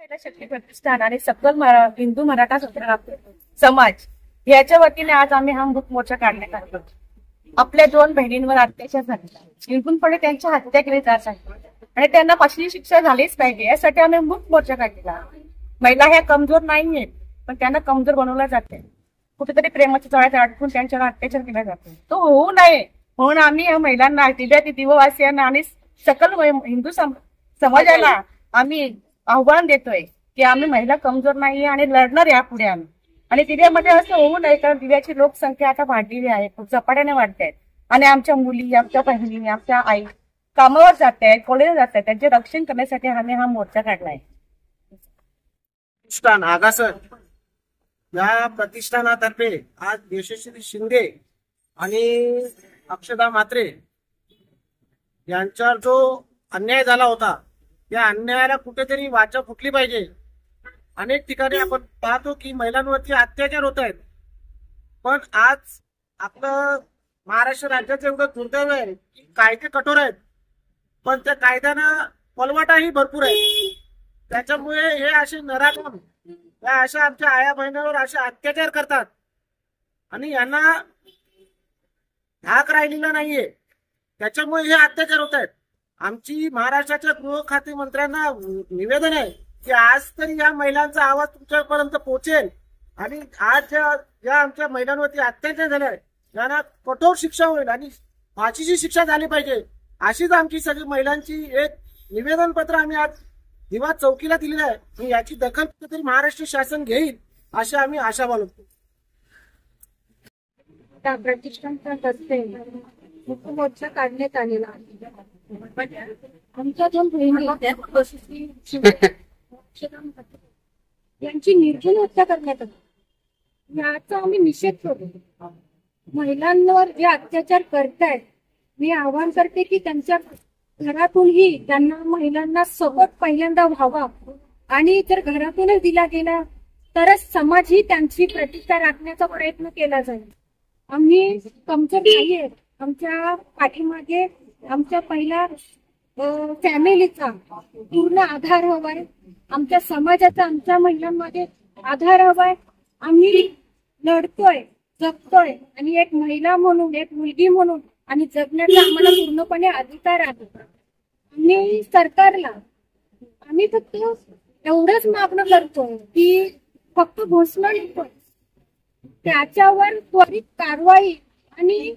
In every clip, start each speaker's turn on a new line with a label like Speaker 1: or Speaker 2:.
Speaker 1: महिला शक्ती प्रतिष्ठान आणि सकल हिंदू मराठा समाज याच्या वतीने आज आम्ही हा मूक मोर्चा काढण्यात आलो. आपल्या 2 बहिणींवर अत्याचार झाला, निर्गुणपणे त्यांची हत्या केली जात आहे आणि त्यांना फाशीची शिक्षा झालीच पाहिजे यासाठी आम्ही मूक मोर्चा काढलेला. महिला ह्या कमजोर नाहीयेत, पण त्यांना कमजोर बनवला जाते. कुठेतरी प्रेमाच्या जाळ्यात अडकून त्यांच्यावर अत्याचार केला जातो. तो होऊ नये म्हणून आम्ही या महिलांना, दिववासियांना आणि सकल हिंदू समाजाला आम्ही आव्हान देतोय की आम्ही महिला कमजोर नाहीये आणि लढणार यापुढे आम्ही. आणि दिव्यामध्ये असं होऊ नये, कारण दिव्याची लोकसंख्या आता वाढलेली आहे, खूप झपाट्याने वाढत आहेत आणि आमच्या मुली, आमच्या बहिणी, आमच्या आई कामावर जात आहेत, कॉलेजला जात आहेत, त्यांचे रक्षण करण्यासाठी आम्ही हा मोर्चा काढलाय.
Speaker 2: आगासर या प्रतिष्ठानातर्फे आज यशस्वी शिंदे आणि अक्षदा म्हात्रे यांच्यावर जो अन्याय झाला होता, या अन्यायाला कुठेतरी वाचा फुटली पाहिजे. अनेक ठिकाणी आपण पाहतो की महिलांवरती अत्याचार होत आहेत, पण आज आपलं महाराष्ट्र राज्याचं एवढं दुर्दैव आहे की कायदे कठोर आहेत, पण त्या कायद्यानं पलवाटाही भरपूर आहे. त्याच्यामुळे हे असे नराधम या अशा आमच्या आया बहिणीवर असे अत्याचार करतात आणि यांना धाक राहिलेला नाहीये, त्याच्यामुळे हे अत्याचार होत आहेत. आमची महाराष्ट्राच्या गृह खाते मंत्र्यांना निवेदन आहे की आज तरी या महिलांचा आवाज तुमच्यापर्यंत पोहोचेल आणि आज ज्या आमच्या महिलांवरती अत्याचार झालाय त्यांना कठोर शिक्षा होईल आणि फाशीची शिक्षा झाली पाहिजे, अशीच आमची सगळी महिलांची एक निवेदन पत्र आम्ही आज दिवा चौकीला दिलेलं आहे. याची दखल कुठेतरी महाराष्ट्र शासन घेईल अशी आम्ही आशा बाळगतो.
Speaker 3: प्रतिष्ठानतर्फे मूक मोर्चा काढण्यात आलेला आहे. आमच्या 2 बहिणी यांची निर्गुण हत्या करण्यात आली, याचा आम्ही निषेध करतो. महिलांवर जे अत्याचार करतायत, मी आवाहन करते की त्यांच्या घरातूनही त्यांना महिलांना सपोर्ट पहिल्यांदा व्हावा आणि जर घरातूनच दिला गेला तरच समाजही त्यांची प्रतिष्ठा राखण्याचा प्रयत्न केला जाईल. आम्ही कमजोर नाहीये, आमच्या पाठीमागे आमच्या पहिल्या फॅमिलीचा पूर्ण आधार हवाय, आमच्या समाजाचा आमच्या महिलांमध्ये आधार हवाय. आम्ही लढतोय, जगतोय आणि एक महिला म्हणून, एक मुलगी म्हणून आणि जगण्याचा आम्हाला पूर्णपणे अधिकार आहे. आम्ही सरकारला फक्त एवढंच मागणं करतोय की फक्त घोषणा नकोय, त्याच्यावर त्वरित कारवाई आणि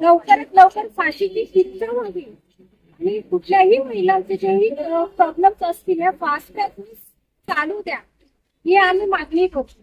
Speaker 3: लवकरात लवकर फाशीची शिक्षा व्हावी आणि कुठल्याही महिलांचे जेही प्रॉब्लेम्स असतील फास्ट ट्रॅक चालू द्या, ही आम्ही मागणी करतो.